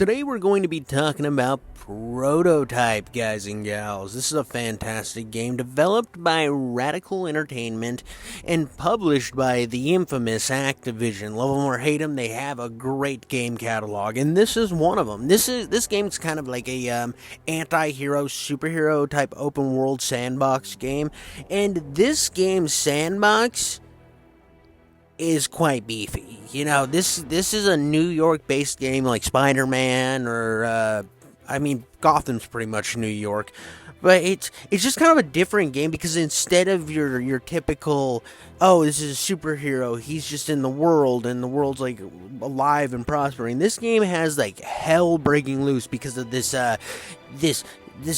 Today we're going to be talking about Prototype, guys and gals. This is a fantastic game developed by Radical Entertainment and published by the infamous Activision. Love them or hate them, they have a great game catalog, and this is one of them. This game's kind of like a anti-hero, superhero type open world sandbox game, and this game's sandbox is quite beefy. You know, this is a New York-based game like Spider-Man or Gotham's pretty much New York. But it's just kind of a different game because instead of your typical, oh, this is a superhero, he's just in the world and the world's like alive and prospering. This game has like hell breaking loose because of this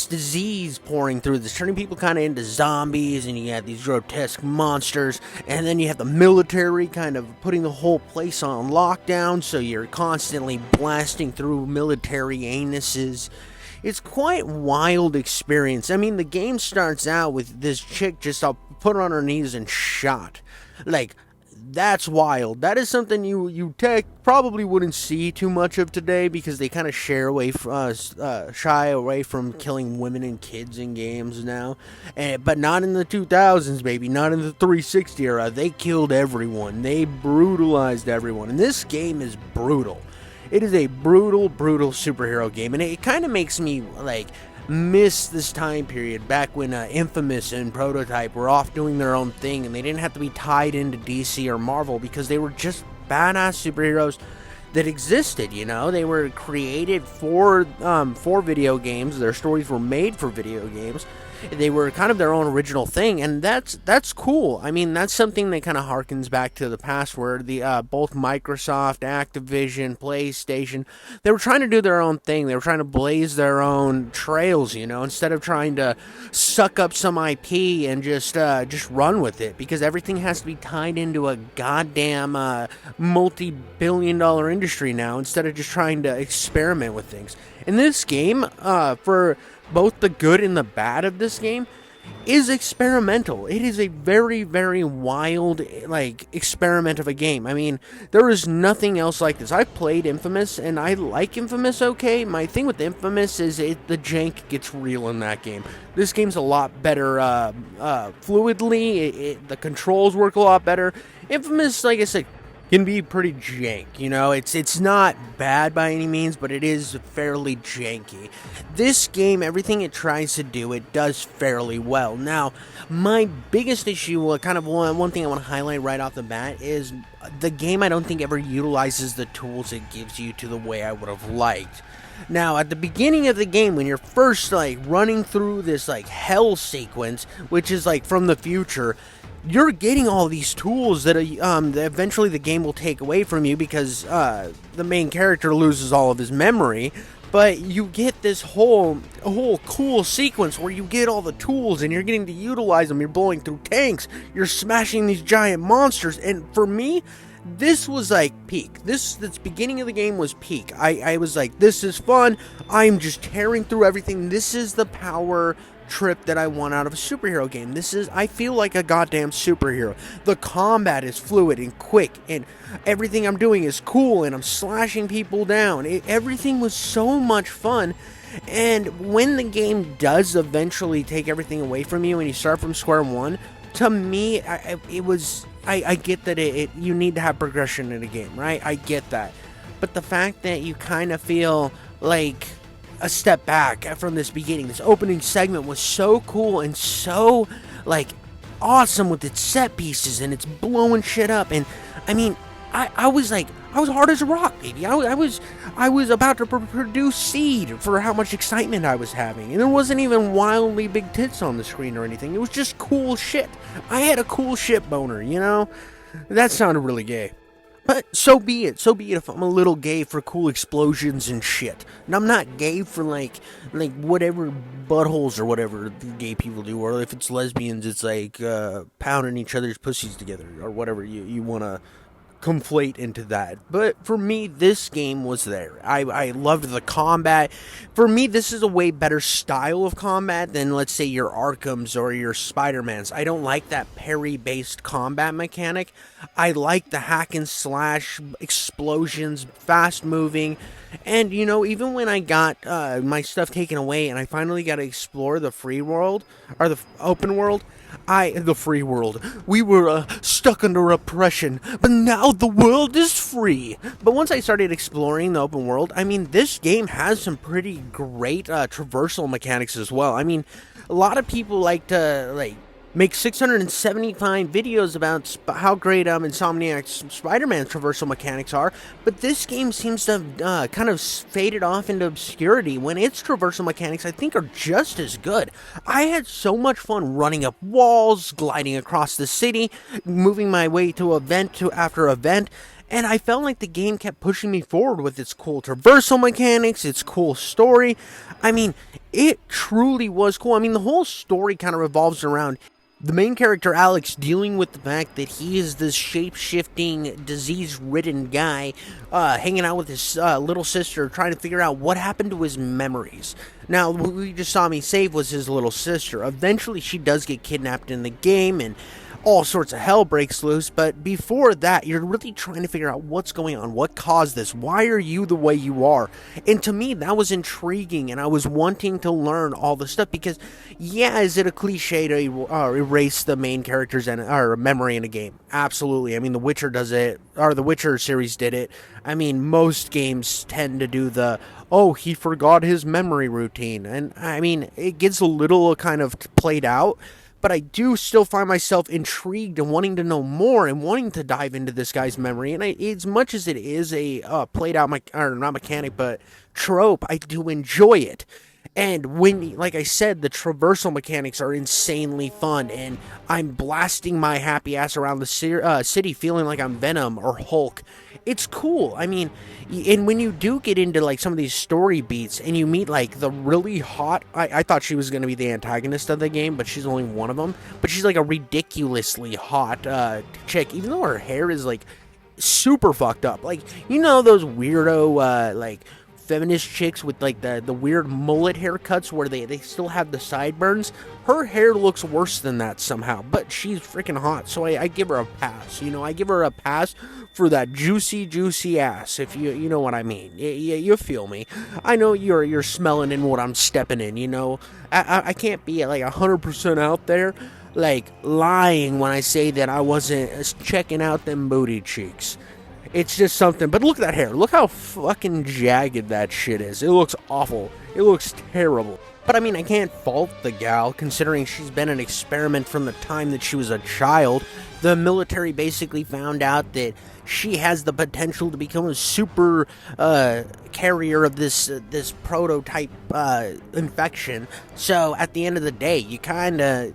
disease pouring through this, turning people kind of into zombies, and you have these grotesque monsters, and then you have the military kind of putting the whole place on lockdown, so you're constantly blasting through military anuses. It's quite wild experience. I mean, the game starts out with this chick just put on her knees and shot. Like, that's wild. That is something you probably wouldn't see too much of today because they kind of shy away from killing women and kids in games now. But not in the 2000s, baby. Not in the 360 era. They killed everyone. They brutalized everyone. And this game is brutal. It is a brutal superhero game, and it kind of makes me like miss this time period back when Infamous and Prototype were off doing their own thing, and they didn't have to be tied into DC or Marvel because they were just badass superheroes that existed. You know, they were created for video games. Their stories were made for video games. They were kind of their own original thing, and that's cool. I mean, that's something that kind of harkens back to the past where the both Microsoft, Activision, PlayStation, they were trying to do their own thing. They were trying to blaze their own trails, you know, instead of trying to suck up some IP and just run with it, because everything has to be tied into a goddamn multi-billion-dollar industry now instead of just trying to experiment with things. In this game, for both the good and the bad of this game, is experimental. It is a very, very wild, like, experiment of a game. I mean, there is nothing else like this. I've played Infamous, and I like Infamous okay. My thing with Infamous is the jank gets real in that game. This game's a lot better fluidly. The controls work a lot better. Infamous, like I said, can be pretty jank, you know. It's not bad by any means, but it is fairly janky. This game, everything it tries to do, it does fairly well. Now, my biggest issue, kind of one thing I want to highlight right off the bat, is the game I don't think ever utilizes the tools it gives you to the way I would have liked. Now, at the beginning of the game, when you're first like running through this like hell sequence, which is like from the future, you're getting all these tools that eventually the game will take away from you because the main character loses all of his memory. But you get this whole cool sequence where you get all the tools and you're getting to utilize them. You're blowing through tanks. You're smashing these giant monsters. And for me, this was like peak. This beginning of the game was peak. I was like, this is fun. I'm just tearing through everything. This is the power trip that I want out of a superhero game. I feel like a goddamn superhero. The combat is fluid and quick, and everything I'm doing is cool, and I'm slashing people down. Everything was so much fun. And when the game does eventually take everything away from you and you start from square one, to me, I get that you need to have progression in a game, right? I get that. But the fact that you kind of feel like a step back from this beginning, this opening segment was so cool and so like awesome with its set pieces and it's blowing shit up. And I mean, I was hard as a rock, baby. I was about to produce seed for how much excitement I was having, and there wasn't even wildly big tits on the screen or anything. It was just cool shit. I had a cool shit boner, you know. That sounded really gay. But so be it. So be it if I'm a little gay for cool explosions and shit. And I'm not gay for like whatever buttholes or whatever gay people do. Or if it's lesbians, it's like pounding each other's pussies together or whatever you want to conflate into that. But for me, this game was there. I loved the combat. For me, this is a way better style of combat than, let's say, your Arkhams or your Spider-Mans. I don't like that parry-based combat mechanic. I like the hack and slash, explosions, fast moving, and, you know, even when I got my stuff taken away and I finally got to explore the free world, or the open world, the free world. We were stuck under oppression, but now the world is free. But once I started exploring the open world, I mean, this game has some pretty great traversal mechanics as well. I mean, a lot of people like to, make 675 videos about how great Insomniac's Spider-Man traversal mechanics are, but this game seems to have kind of faded off into obscurity when its traversal mechanics, I think, are just as good. I had so much fun running up walls, gliding across the city, moving my way to event after event, and I felt like the game kept pushing me forward with its cool traversal mechanics, its cool story. I mean, it truly was cool. I mean, the whole story kind of revolves around the main character, Alex, dealing with the fact that he is this shape-shifting, disease-ridden guy hanging out with his little sister, trying to figure out what happened to his memories. Now, what we just saw me save was his little sister. Eventually, she does get kidnapped in the game, and all sorts of hell breaks loose, but before that, you're really trying to figure out what's going on, what caused this, why are you the way you are, and to me, that was intriguing, and I was wanting to learn all the stuff, because, yeah, is it a cliche to erase the main character's memory in a game? Absolutely. I mean, The Witcher does it, or the Witcher series did it. I mean, most games tend to do he forgot his memory routine, and, I mean, it gets a little kind of played out, but I do still find myself intrigued and wanting to know more and wanting to dive into this guy's memory. And as much as it is a played out, not mechanic, but trope, I do enjoy it. And when, like I said, the traversal mechanics are insanely fun, and I'm blasting my happy ass around the city feeling like I'm Venom or Hulk. It's cool. I mean, and when you do get into, some of these story beats, and you meet, the really hot... I thought she was going to be the antagonist of the game, but she's only one of them. But she's, a ridiculously hot chick, even though her hair is, super fucked up. You know those weirdo, feminist chicks with the weird mullet haircuts where they still have the sideburns? Her hair looks worse than that somehow, but she's freaking hot, so I give her a pass. I give her a pass for that juicy ass, if you know what I mean. You feel me. I know you're smelling in what I'm stepping in, I can't be 100% out there lying when I say that I wasn't checking out them booty cheeks. It's just something. But look at that hair. Look how fucking jagged that shit is. It looks awful. It looks terrible. But I mean, I can't fault the gal, considering she's been an experiment from the time that she was a child. The military basically found out that she has the potential to become a super carrier of this prototype infection. So at the end of the day, you kind of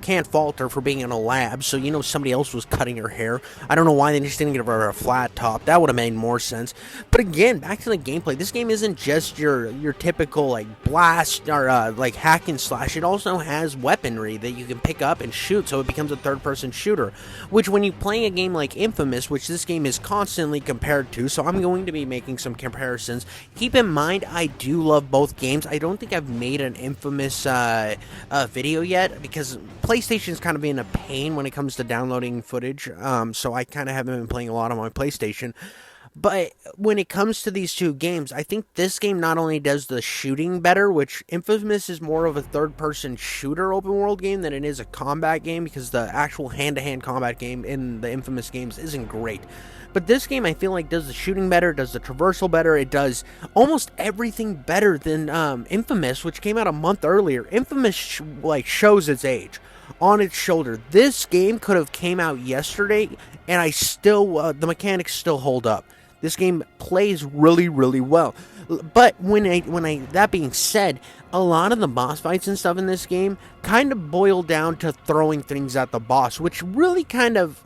can't fault her for being in a lab, so somebody else was cutting her hair. I don't know why they just didn't give her a flat top. That would have made more sense. But again, back to the gameplay. This game isn't just your typical blast or hack and slash. It also has weaponry that you can pick up and shoot, so it becomes a third-person shooter. Which, when you play a game like Infamous, which this game is constantly compared to, so I'm going to be making some comparisons. Keep in mind, I do love both games. I don't think I've made an Infamous video yet, because PlayStation's kind of being a pain when it comes to downloading footage, so I kind of haven't been playing a lot on my PlayStation. But when it comes to these two games, I think this game not only does the shooting better, which Infamous is more of a third-person shooter open-world game than it is a combat game, because the actual hand-to-hand combat game in the Infamous games isn't great. But this game, I feel like, does the shooting better, does the traversal better, it does almost everything better than Infamous, which came out a month earlier. Infamous, shows its age on its shoulder. This game could have came out yesterday, and I still, the mechanics still hold up. This game plays really, really well. But that being said, a lot of the boss fights and stuff in this game kind of boil down to throwing things at the boss, which really kind of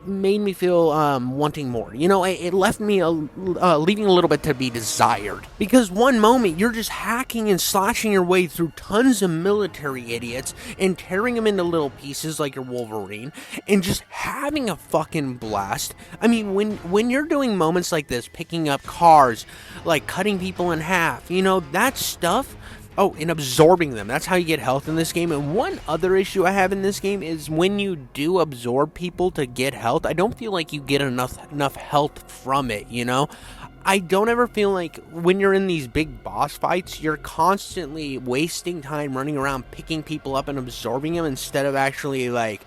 made me feel wanting more. It left me leaving a little bit to be desired. Because one moment you're just hacking and slashing your way through tons of military idiots and tearing them into little pieces like your Wolverine and just having a fucking blast. I mean, when you're doing moments like this, picking up cars, like cutting people in half, that stuff. Oh, and absorbing them. That's how you get health in this game. And one other issue I have in this game is when you do absorb people to get health, I don't feel like you get enough health from it, I don't ever feel like when you're in these big boss fights, you're constantly wasting time running around picking people up and absorbing them instead of actually, like,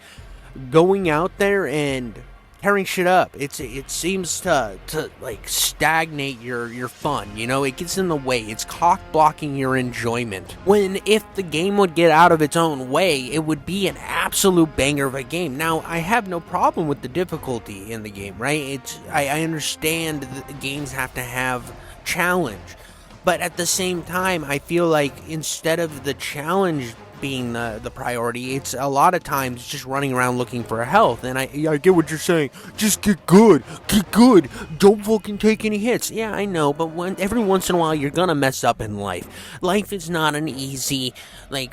going out there and tearing shit up. It seems to like stagnate your fun. It gets in the way. It's cock blocking your enjoyment. When if the game would get out of its own way, it would be an absolute banger of a game. Now, I have no problem with the difficulty in the game, right? I understand that games have to have challenge, but at the same time, I feel like instead of the challenge being the priority, it's a lot of times just running around looking for health. And I get what you're saying. Just get good, don't fucking take any hits. Yeah, I know, but every once in a while you're gonna mess up in life. Life is not an easy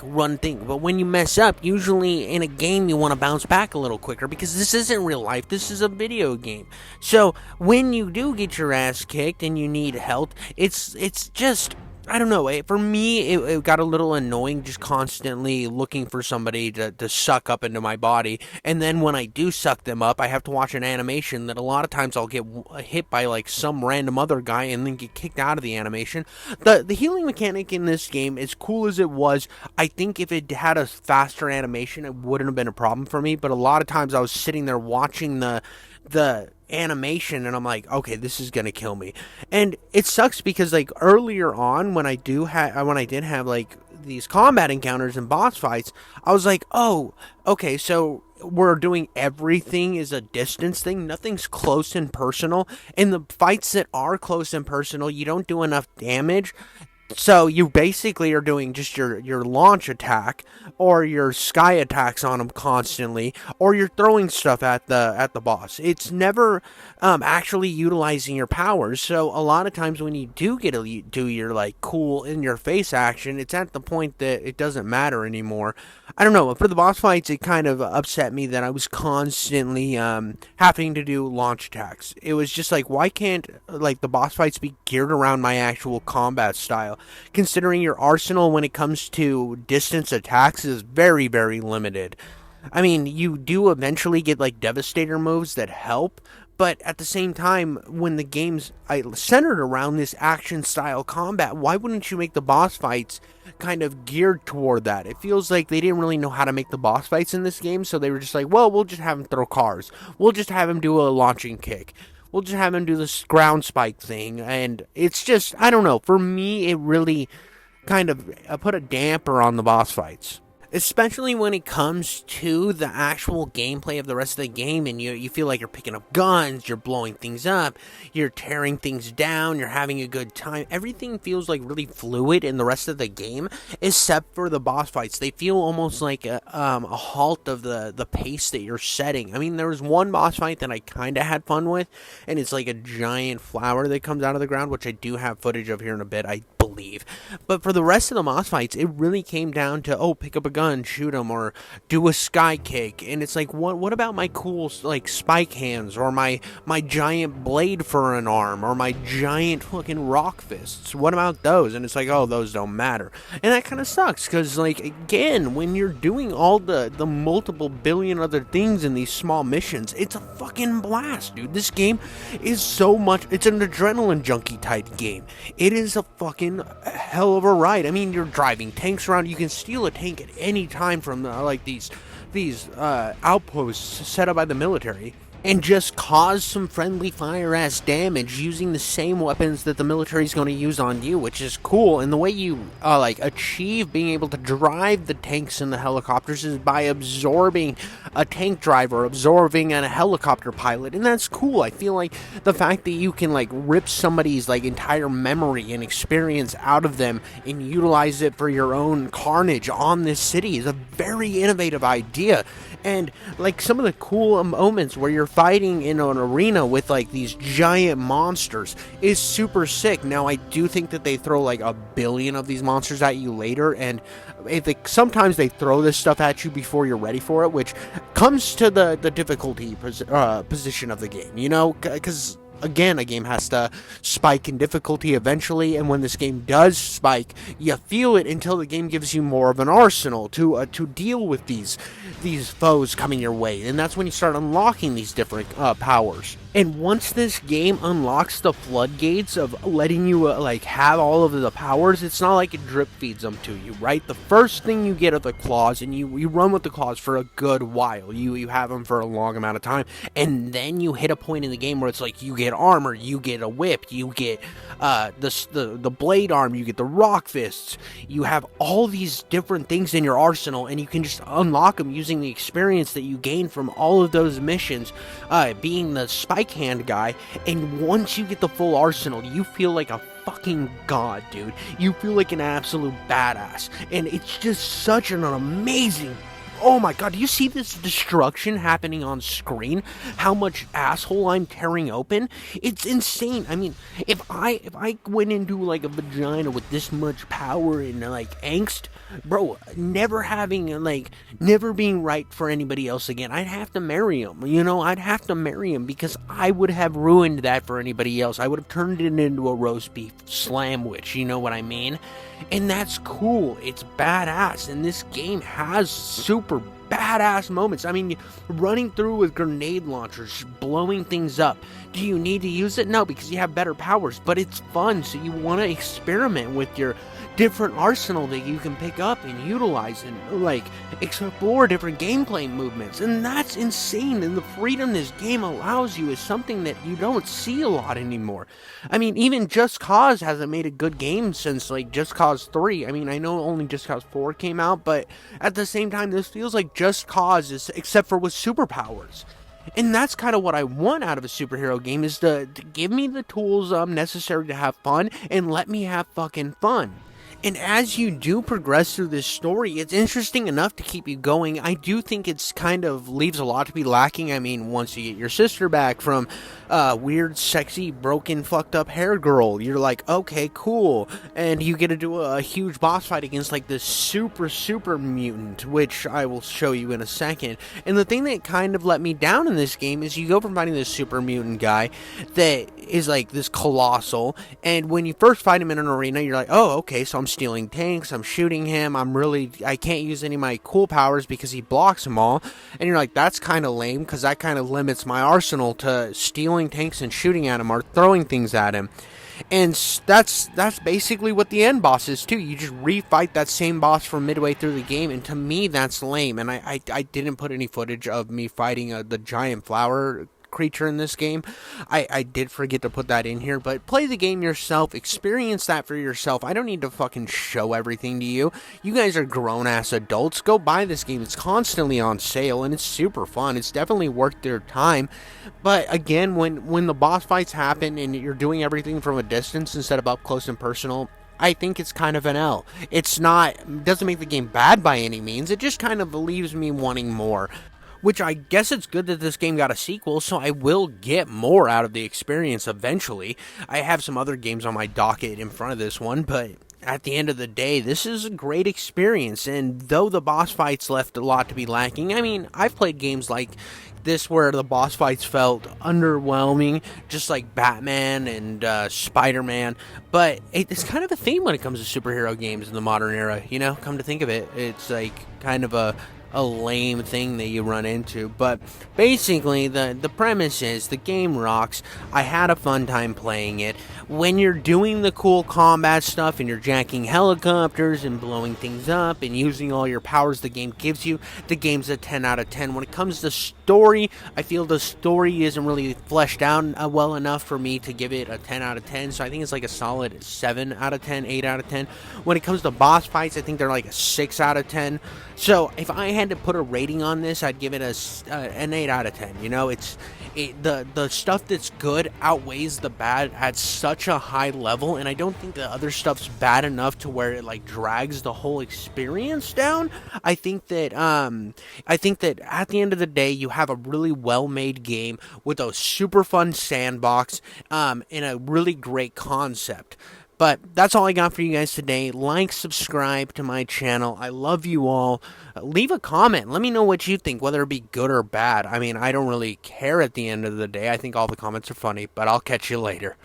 run thing, but when you mess up, usually in a game you want to bounce back a little quicker, because this isn't real life, this is a video game. So when you do get your ass kicked and you need health, it's just, I don't know, for me, it got a little annoying just constantly looking for somebody to suck up into my body, and then when I do suck them up, I have to watch an animation that a lot of times I'll get hit by, some random other guy and then get kicked out of the animation. The healing mechanic in this game, as cool as it was, I think if it had a faster animation, it wouldn't have been a problem for me, but a lot of times I was sitting there watching the animation and I'm like, okay, this is gonna kill me. And it sucks because earlier on when I did have these combat encounters and boss fights, I was like, oh, okay, so we're doing everything is a distance thing, nothing's close and personal, and the fights that are close and personal, you don't do enough damage. So you basically are doing just your launch attack or your sky attacks on them constantly, or you're throwing stuff at the boss. It's never actually utilizing your powers. So a lot of times when you do do your cool in your face action, it's at the point that it doesn't matter anymore. I don't know. For the boss fights, it kind of upset me that I was constantly having to do launch attacks. It was just why can't the boss fights be geared around my actual combat style? Considering your arsenal when it comes to distance attacks is very, very limited. I mean, you do eventually get Devastator moves that help, but at the same time, when the game's centered around this action style combat, why wouldn't you make the boss fights kind of geared toward that? It feels like they didn't really know how to make the boss fights in this game, so they were just well, we'll just have him throw cars. We'll just have him do a launching kick. We'll just have him do this ground spike thing, and it's just, I don't know, for me, it really kind of put a damper on the boss fights. Especially when it comes to the actual gameplay of the rest of the game, and you feel like you're picking up guns, you're blowing things up, you're tearing things down, you're having a good time. Everything feels really fluid in the rest of the game, except for the boss fights. They feel almost like a halt of the pace that you're setting. I mean, there was one boss fight that I kind of had fun with, and it's a giant flower that comes out of the ground, which I do have footage of here in a bit, I believe. But for the rest of the boss fights, it really came down to, pick up a gun, shoot them, or do a sky kick. And it's what about my cool spike hands, or my giant blade for an arm, or my giant fucking rock fists? What about those? And it's those don't matter. And that kind of sucks, because again, when you're doing all the multiple billion other things in these small missions, it's a fucking blast, dude. This game is so much, it's an adrenaline junkie type game. It is a fucking hell of a ride. I mean, you're driving tanks around, you can steal a tank at any time from these outposts set up by the military, and just cause some friendly fire-ass damage using the same weapons that the military is going to use on you, which is cool. And the way you achieve being able to drive the tanks and the helicopters is by absorbing a tank driver, absorbing a helicopter pilot, and that's cool. I feel like the fact that you can rip somebody's entire memory and experience out of them and utilize it for your own carnage on this city is a very innovative idea. And some of the cool moments where you're fighting in an arena with like these giant monsters is super sick. Now I do think that they throw like 1 billion of these monsters at you later, and sometimes they throw this stuff at you before you're ready for it, which comes to the difficulty position of the game, you know, because again, a game has to spike in difficulty eventually, and when this game does spike, you feel it until the game gives you more of an arsenal to deal with these foes coming your way, and that's when you start unlocking these different powers. And once this game unlocks the floodgates of letting you like have all of the powers, it's not like it drip feeds them to you, right? The first thing you get are the claws, and you run with the claws for a good while. You have them for a long amount of time, and then you hit a point in the game where it's like you get armor, you get a whip, you get the blade arm, you get the rock fists. You have all these different things in your arsenal, and you can just unlock them using the experience that you gain from all of those missions, being the spike hand guy. And once you get the full arsenal, you feel like a fucking god, dude. You feel like an absolute badass, and it's just such an amazing. Oh my god, do you see this destruction happening on screen? How much asshole I'm tearing open? It's insane. I mean, if I went into like a vagina with this much power and like angst, bro, never being right for anybody else again, I'd have to marry him. You know, I'd have to marry him because I would have ruined that for anybody else. I would have turned it into a roast beef slamwich, you know what I mean? And that's cool. It's badass. And this game has super badass moments. I mean, running through with grenade launchers, blowing things up. Do you need to use it? No, because you have better powers. But it's fun, so you want to experiment with your different arsenal that you can pick up and utilize and like explore different gameplay movements. And that's insane. And the freedom this game allows you is something that you don't see a lot anymore. I mean, even Just Cause hasn't made a good game since like Just Cause 3. I mean, I know only Just Cause 4 came out, but at the same time, this feels like Just Cause is, except for with superpowers. And that's kind of what I want out of a superhero game, is to give me the tools necessary to have fun and let me have fucking fun. And as you do progress through this story, it's interesting enough to keep you going. I do think it's kind of leaves a lot to be lacking. I mean, once you get your sister back from weird, sexy, broken, fucked up hair girl, you're like, okay, cool. And you get to do a huge boss fight against like this super mutant, which I will show you in a second. And the thing that kind of let me down in this game is you go from fighting this super mutant guy that is like this colossal, and when you first fight him in an arena, you're like, oh, okay, so I'm stealing tanks, I'm shooting him, I can't use any of my cool powers because he blocks them all. And you're like, that's kind of lame, because that kind of limits my arsenal to stealing tanks and shooting at him or throwing things at him. And that's basically what the end boss is too. You just refight that same boss from midway through the game, and to me that's lame. And I didn't put any footage of me fighting the giant flower creature in this game. I did forget to put that in here, but play the game yourself, experience that for yourself. I don't need to fucking show everything to you. You guys are grown-ass adults. Go buy this game. It's constantly on sale, and it's super fun. It's definitely worth their time. But again, when the boss fights happen and you're doing everything from a distance instead of up close and personal, I think it's kind of an L. It doesn't make the game bad by any means. It just kind of leaves me wanting more. Which I guess it's good that this game got a sequel, so I will get more out of the experience eventually. I have some other games on my docket in front of this one, but at the end of the day, this is a great experience. And though the boss fights left a lot to be lacking, I mean, I've played games like this where the boss fights felt underwhelming, just like Batman and Spider-Man. But it's kind of a theme when it comes to superhero games in the modern era, you know? Come to think of it, it's like kind of a lame thing that you run into. But basically the premise is the game rocks. I had a fun time playing it. When you're doing the cool combat stuff and you're jacking helicopters and blowing things up and using all your powers the game gives you, the game's a 10 out of 10. When it comes to story, I feel the story isn't really fleshed out well enough for me to give it a 10 out of 10, so I think it's like a solid 7 out of 10, 8 out of 10. When it comes to boss fights, I think they're like a 6 out of 10. So if I had to put a rating on this, I'd give it an 8 out of 10. You know, the stuff that's good outweighs the bad at such a high level, and I don't think the other stuff's bad enough to where it like drags the whole experience down. I think that at the end of the day, you have a really well made game with a super fun sandbox, and a really great concept. But that's all I got for you guys today. Like, subscribe to my channel. I love you all. Leave a comment. Let me know what you think, whether it be good or bad. I mean, I don't really care at the end of the day. I think all the comments are funny, but I'll catch you later.